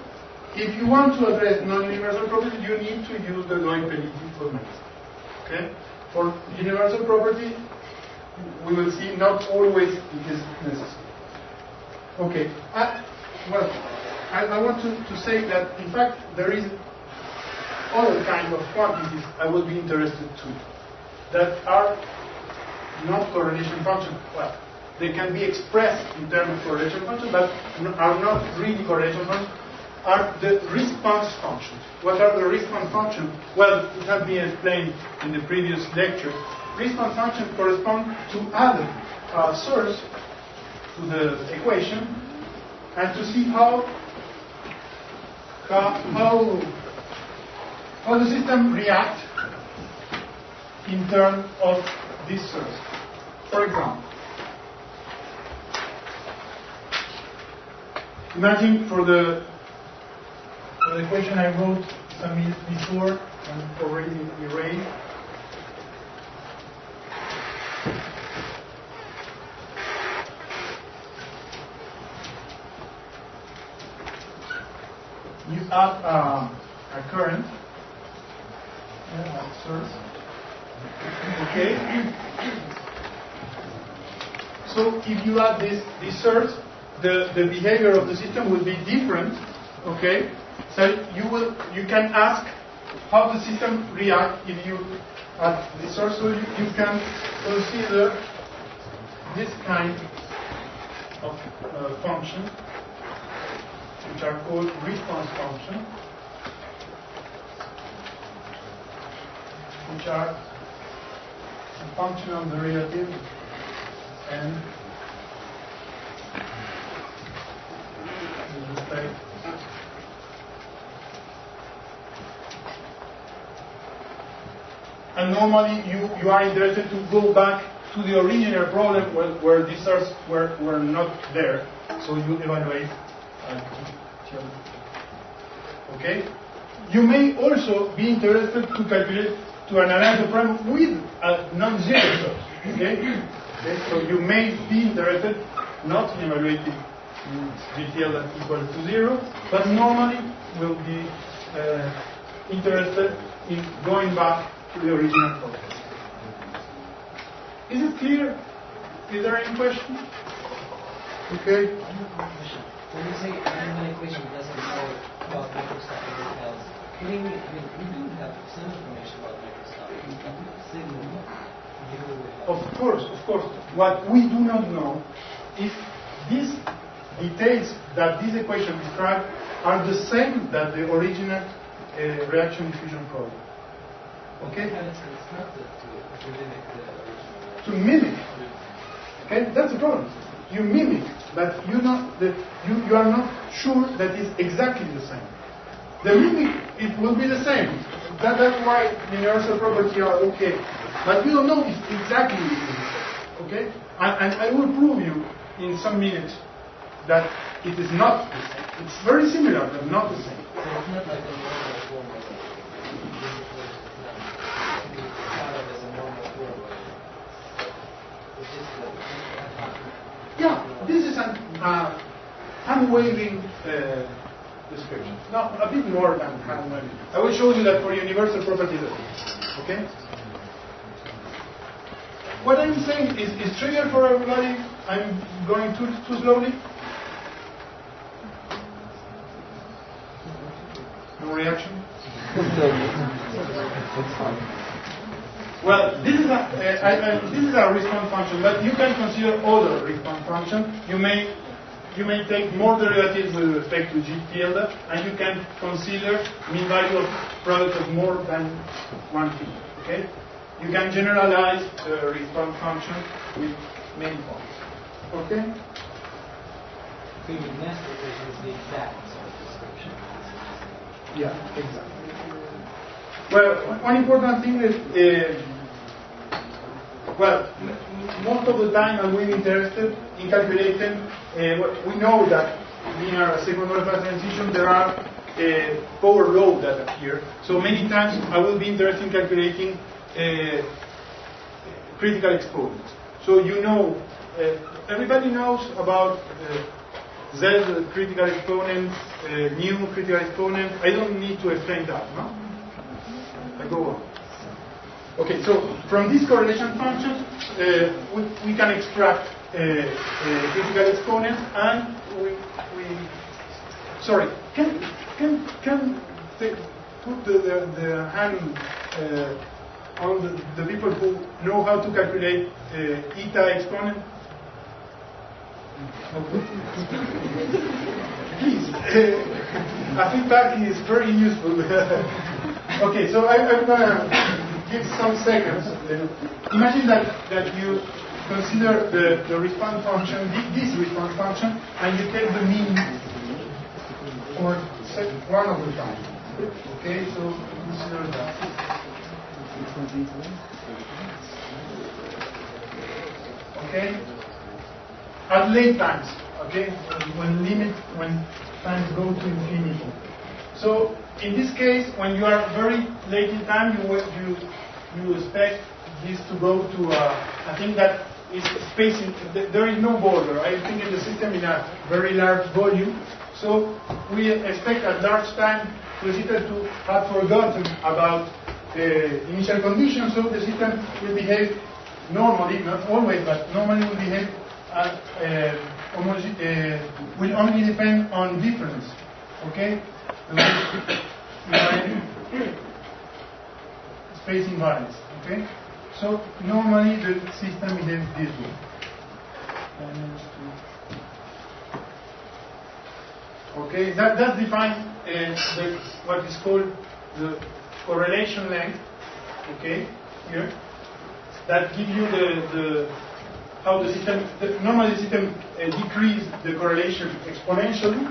if you want to address non-universal properties, you need to use the Doi-Peliti formalism. Okay? For universal property, we will see not always it is necessary. Okay. I want to say that, in fact, there is other kind of quantities I would be interested to that are not correlation functions. Well, they can be expressed in terms of correlation functions, but are not really correlation functions, are the response functions. What are the response functions? Well, it has been explained in the previous lecture. Response functions correspond to add a source to the equation and to see how the system reacts in terms of this source. For example, imagine for the equation I wrote some minutes before and already erased. You add a current source. Okay. So if you add this source, the behavior of the system will be different. Okay. So you can ask how the system reacts if you add this source. So you can consider this kind of function, which are called response functions, which are a function of the relative and with respect and normally you are interested to go back to the original problem where these sources were not there, so you evaluate. Okay? You may also be interested to calculate, to analyze the problem with a non-zero source. Okay? So you may be interested not in evaluating GTL that equals to 0, but normally will be interested in going back to the original problem. Is it clear? Is there any question? Okay. When you say an equation doesn't know about microscopic details, we do have some information about microscopic signal. Of course. What we do not know is these details that this equation describes are the same that the original reaction diffusion problem. Okay? It's not to mimic the original. To mimic. Okay, that's the problem. You mimic, but you are not sure that it's exactly the same. The mimic, it will be the same. That's why universal properties are okay. But you don't know if exactly it is the same. Okay? And I will prove you in some minutes that it is not the same. It's very similar, but not the same. So it's not like a normal form of It's just Yeah, this is an hand-waving description. No, a bit more than hand-waving. I will show you that for universal property. Okay? What I'm saying is trivial for everybody. I'm going too slowly. No reaction? Well, this is a response function, but you can consider other response function. You may take more derivatives with respect to g tilde, and you can consider mean value of product of more than one thing. Okay? You can generalize the response function with many points. Okay? So your nested equation is the exact sort of description. Yeah, exactly. Well, one important thing is, most of the time I'm really interested in calculating, we know that in our second order transition there are power law that appear. So many times I will be interested in calculating critical exponents. So you know, everybody knows about Z critical exponent, mu critical exponent. I don't need to explain that, no? I go on. Okay, so from this correlation function, we can extract critical exponent, and can put the hand on the people who know how to calculate eta exponent? Okay. Please, I think that is very useful. Okay, so I'm gonna give some seconds. Imagine that you consider the response function, this response function, and you take the mean for one of the time. Okay, so consider that. Okay, at late times. Okay, when times go to infinity. So in this case, when you are very late in time, you expect this to go to a thing that is spacing. There is no border. I think in the system in a very large volume. So we expect at large time the system to have forgotten about the initial conditions. So the system will behave normally, not always, but normally will behave as will only depend on difference. Okay. Space invariance. Okay, so normally the system behaves this way. Okay, that defines what is called the correlation length. Okay, here that gives you how the system. Normally the system decreases the correlation exponentially.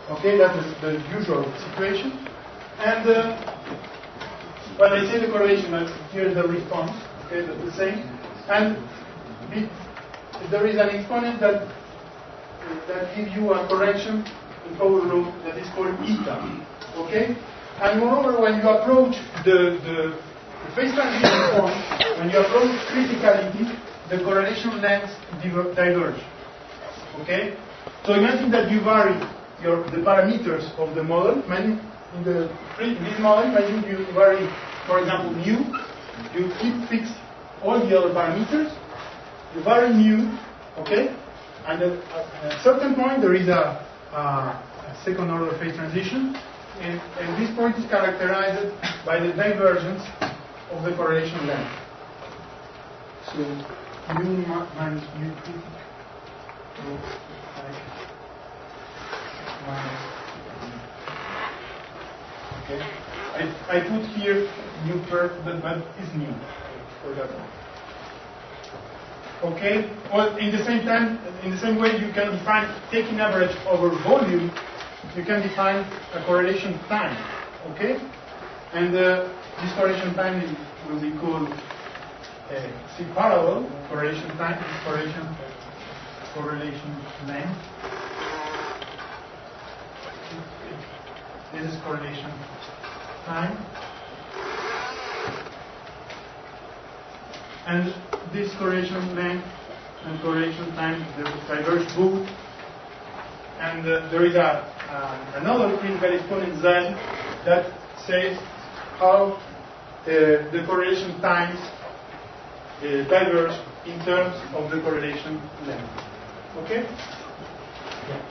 Okay, that is the usual situation. And when I say the correlation, here is the response. Okay, that's the same. And there is an exponent that gives you a correction in power law that is called eta. Okay, and moreover, when you approach the phase transition point, when you approach criticality, the correlation lengths diverge. Okay, so imagine that you vary the parameters of the model. In this model, imagine you vary, for example, mu. You keep fixed all the other parameters. You vary mu, okay? And at a certain point, there is a second order phase transition, and this point is characterized by the divergence of the correlation length. So mu minus mu critical. Okay, I put here new perk, but it's new for that one. Okay, well, in the same way, you can define taking average over volume. You can define a correlation time. Okay, and this correlation time will be called parallel correlation time, correlation length. This is correlation time. and this correlation length and correlation time diverge both. And there is another critical exponent Z that says how the correlation times diverge in terms of the correlation length. Okay? Yeah.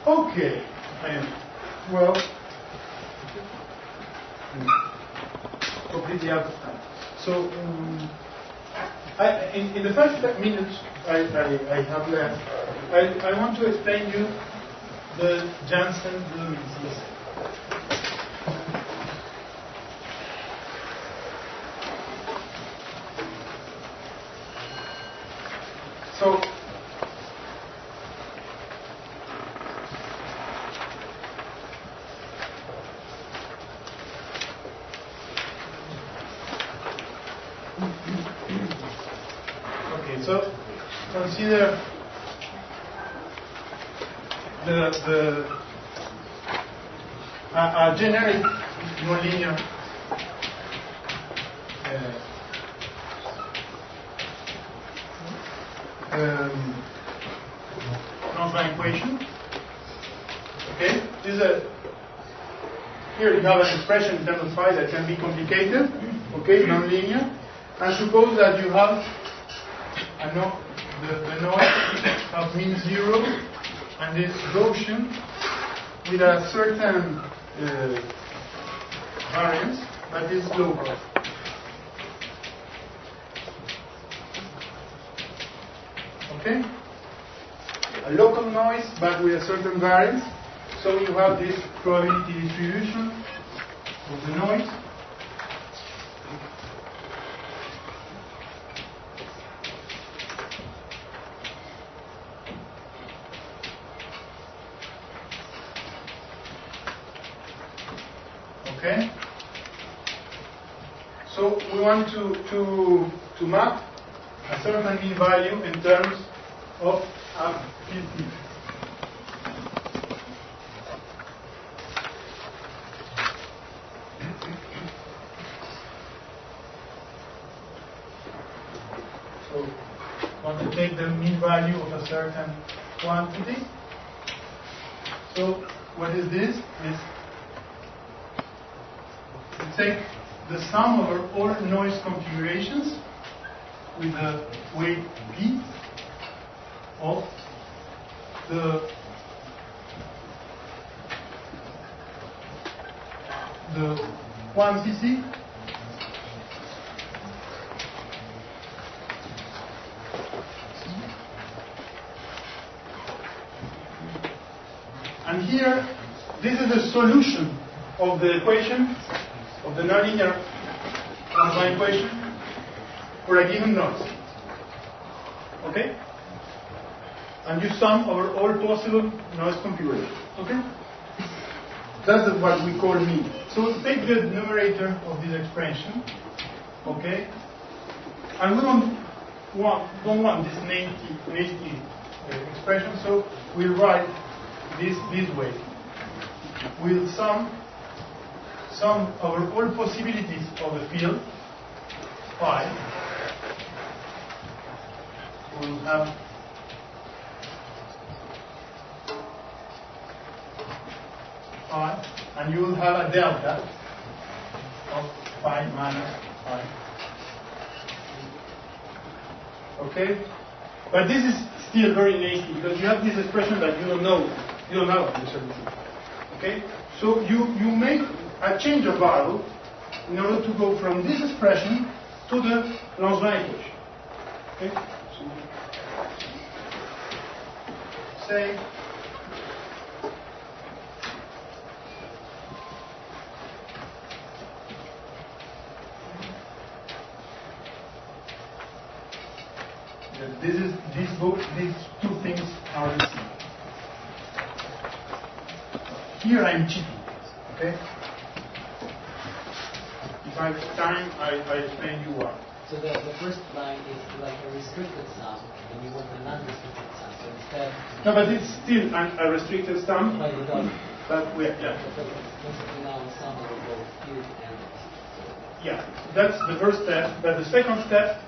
Okay. Well, completely out of time. So, in the first minutes I have left, I want to explain you the Janssen-Lewis. So, consider a generic nonlinear Nonlinear equation. Okay, this is here you have an expression in terms of phi that can be complicated. Okay, nonlinear, and suppose that you have the noise of mean zero and this Gaussian with a certain variance that is local. Okay? A local noise but with a certain variance. So you have this probability distribution of the noise. Okay? So we want to map a certain mean value in terms of a field P. So want to take the mean value of a certain quantity. So what is this? We take the sum over all noise configurations with the weight P of the quantity and here this is the solution of the equation of the nonlinear Nonlinear equation for a given noise. Okay? And you sum over all possible noise configurations. Okay? That's what we call mean. So take the numerator of this expression. Okay? And we don't want this nasty expression, so we'll write this way. We'll sum over all possibilities of the field phi. We'll have phi, and you will have a delta of phi minus phi. Okay? But this is still very nasty because you have this expression that you don't know this everything. Okay? So you make a change of variable in order to go from this expression to the Nonlinear equation. Okay? So say that these two things are the same. Here I'm cheating. Okay? If I have time, I explain you why. So the first line is like a restricted sum, and you want a non-restricted sum. So instead... No, but it's still a restricted sum. But you don't. But we, yeah. Now ensemble will go here and Yeah, that's the first step. But the second step,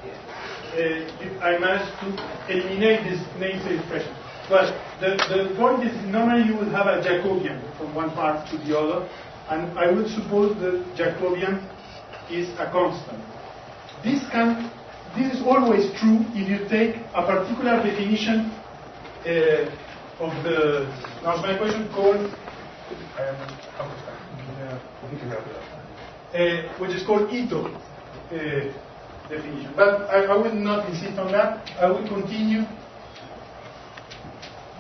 I managed to eliminate this namespace expression. Well, the point is normally you would have a Jacobian from one part to the other, and I would suppose the Jacobian is a constant. This is always true if you take a particular definition of the Nonperturbative equation called which is called Ito definition. But I will not insist on that. I will continue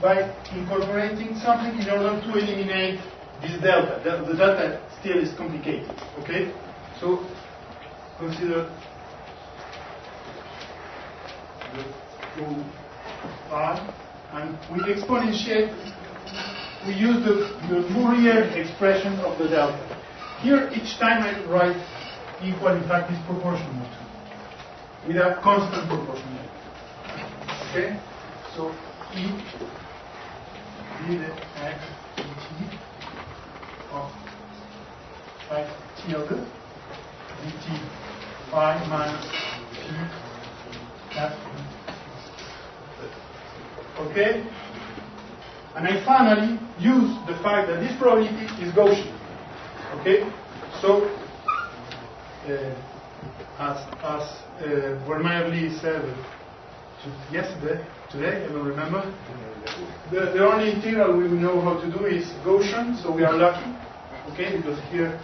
by incorporating something in order to eliminate this delta. The delta still is complicated. Okay? So consider the 2r, and with exponentiate we use the Fourier expression of the delta. Here, each time I write equal, in fact, is proportional to, with a constant proportionality. Okay? So, E d the x dt of phi tilde dt phi minus p f. Okay? And I finally use the fact that this probability is Gaussian. Okay, so as Vermeerly said today, I don't remember. The only integral we know how to do is Gaussian, so we are lucky. Okay, because here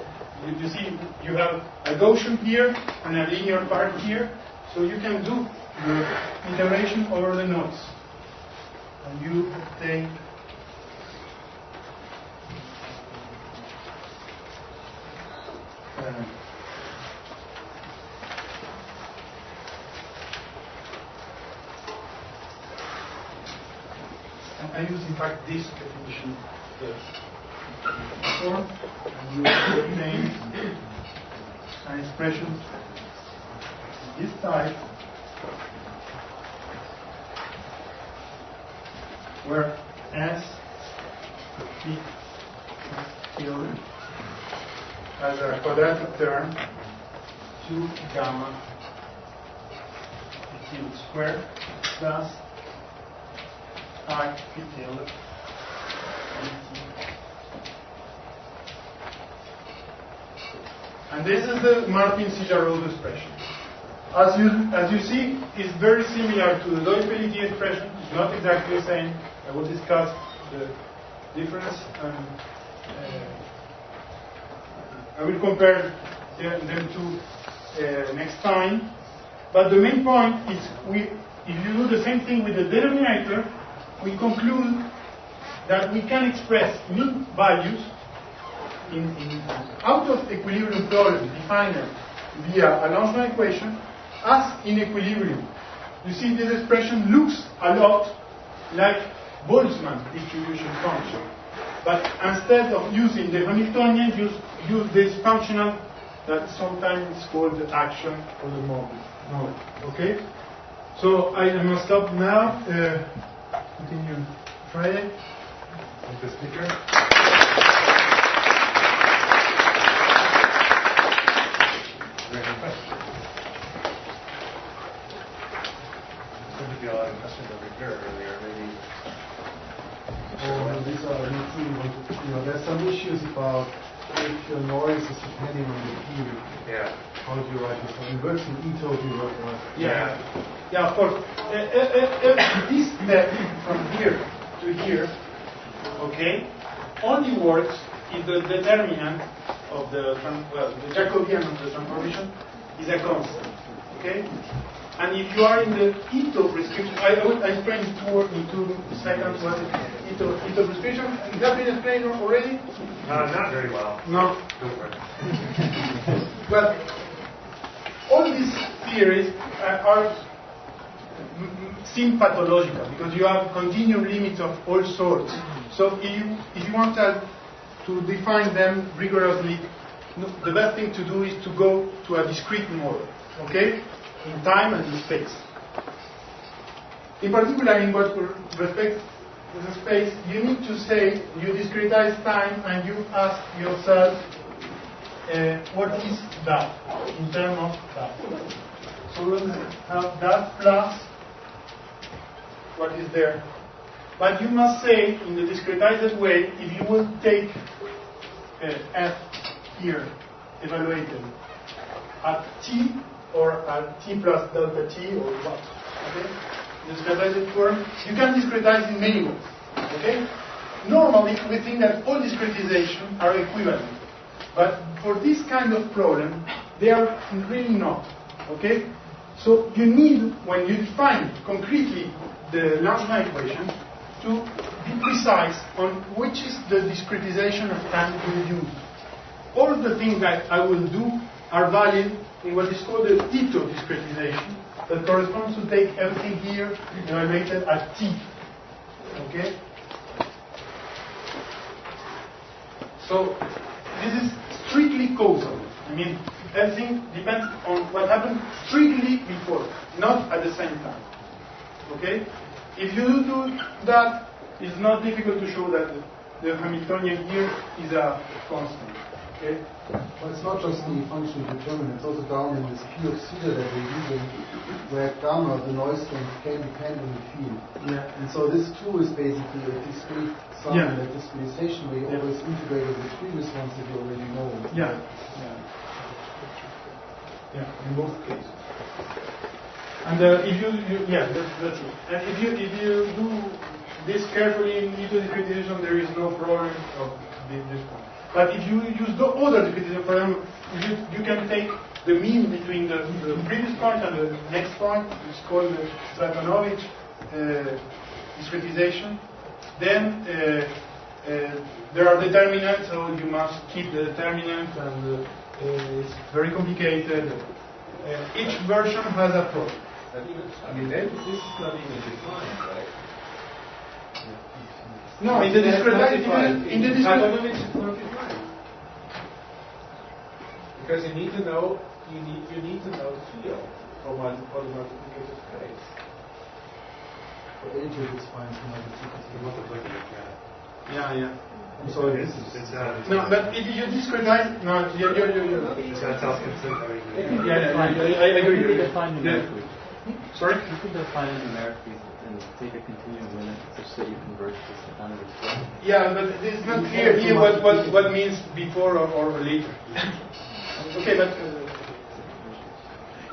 you see you have a Gaussian here and a linear part here, so you can do the integration over the nodes, and you obtain. And I use, in fact, this definition before, and you obtain an expression this type, where S P theory as a quadratic term 2 gamma tilde squared plus I p tilde dt. And this is the Martin-Cijarot expression. As you see, it's very similar to the Loewi-Pelletier expression. It's not exactly the same. I will discuss the difference, and I will compare them two next time. But the main point is, if you do the same thing with the denominator, we conclude that we can express mean values in out of equilibrium problems defined via a Nonperturbative equation as in equilibrium. You see, this expression looks a lot like Boltzmann distribution function, but instead of using the Hamiltonian, use this functional that sometimes is called the action or the mode. Okay? So I must stop now. Continue Friday. With the speaker. Seemed to be a lot of questions over here earlier. Maybe. These are not really, there's some issues about if your noise is depending on the key. Yeah. How do you write this? It works in Ito, do you work on it? Yeah, of course. This step from here to here, okay, only works if the determinant of the Jacobian of the transformation is a constant, okay? And if you are in the Ito prescription, I explained in 2 seconds what is Ito prescription. Has that been explained already? Not very well. No. Don't worry. Well, all these theories seem pathological because you have continuum limits of all sorts. So if you want to define them rigorously, the best thing to do is to go to a discrete model, okay, in time and in space. In particular, in what respects the space, you need to say, you discretize time and you ask yourself, what is that in terms of that? So we'll have that plus what is there. But you must say, in the discretized way, if you will take f here, evaluated, at t or at t plus delta t or what, okay? Discretized form, you can discretize in many ways, okay? Normally, we think that all discretizations are equivalent. But for this kind of problem, they are really not, okay? So you need, when you define concretely the Lambda equation, to be precise on which is the discretization of time you use. All the things that I will do are valid in what is called the Ito discretization, that corresponds to take everything here evaluated at t. Okay? So this is strictly causal. I mean, everything depends on what happened strictly before, not at the same time. Okay? If you do that, it's not difficult to show that the Hamiltonian here is a constant. Okay? But it's not just the function determinant, it's also down in this P of theta that we're using, where gamma, the noise strength, can depend on the field. Yeah. And so this too is basically a discrete sum, a discretization where you always integrate with the previous ones that you already know. Yeah. In both cases. And if that's it. And if you do this carefully in Ito discretization, there is no problem of this point. But if you use the other discretization, for example, you can take the mean between the previous point and the next point, it's called the Stratonovich discretization. Then there are determinants, so you must keep the determinant, and it's very complicated. Each version has a problem. I mean, this is not even defined, right? No, in the discretized, in the discretized, it's not defined. Because you need to know the field for the multiplicative space. For AJ, it's fine for multiplicative. yeah. I'm sorry, It's No, but if you discretize, no, you're. It's not self-consistent. I agree. You could define numerically. Sorry? You could define it numerically and take a continuum limit such that you converge to Stratonovich form. Yeah, but it's not clear here what means before or later. Okay, but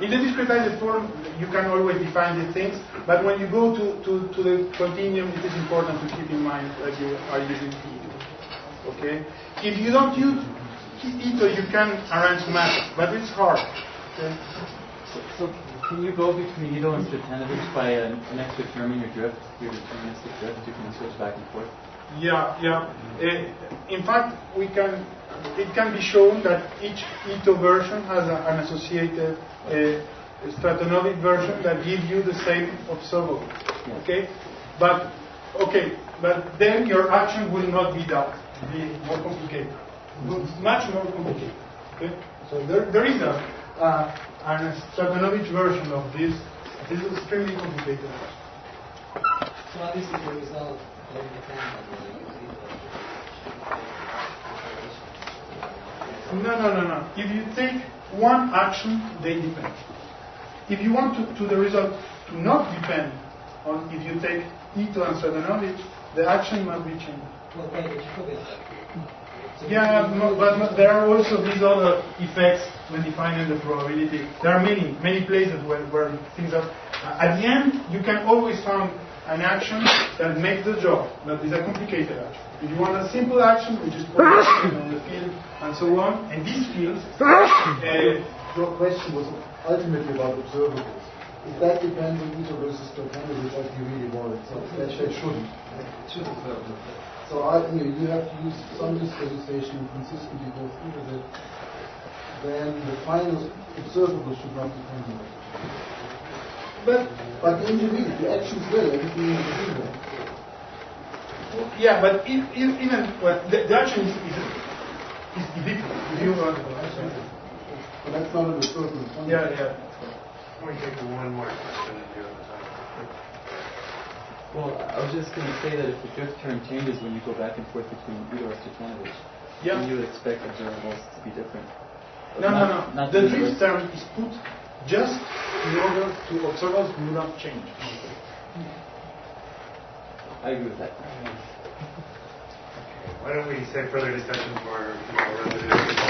in the discretized form, you can always define these things, but when you go to the continuum, it is important to keep in mind that you are using Ito. Okay? If you don't use Ito, you can arrange math, but it's hard. Okay? So can you go between Ito and Stratonovich by an extra term in your drift, your deterministic drift? You can switch back and forth? Yeah. In fact, it can be shown that each Ito version has an associated Stratonovich version that gives you the same observable. Okay? But then your action will not be that. It will be more complicated. Much more complicated. Okay? So there is a Stratonovich version of this. This is extremely complicated. So obviously the result will depend on whether you use No. If you take one action, they depend. If you want the result to not depend on if you take Ito and Stratonovich, the action must be changed. Well, right, it should be. But there are also these other effects when defining the probability. There are many places where things are. At the end, you can always find an action that makes the job, but it's a complicated action. If you want a simple action, which is position on the field and so on, and these fields. Your question was ultimately about observables. If that depends on Ito versus Stratonovich, what you really want, so that shouldn't. It should observable. So you have to use some discretization and consistently go through with it. Then the final observable should not depend on it. But the intermediate, the actions will, everything in between. Yeah, but even the action is different. But that's not an observable. Yeah. Let me take one more question and do it. Well, I was just going to say that if the drift term changes when you go back and forth between Eros to Tanovich, Yeah. then you would expect observables to be different. No, Not the the drift inverse. term is put just in order to observers do not change. I agree with that. Why don't we save further discussion for residents?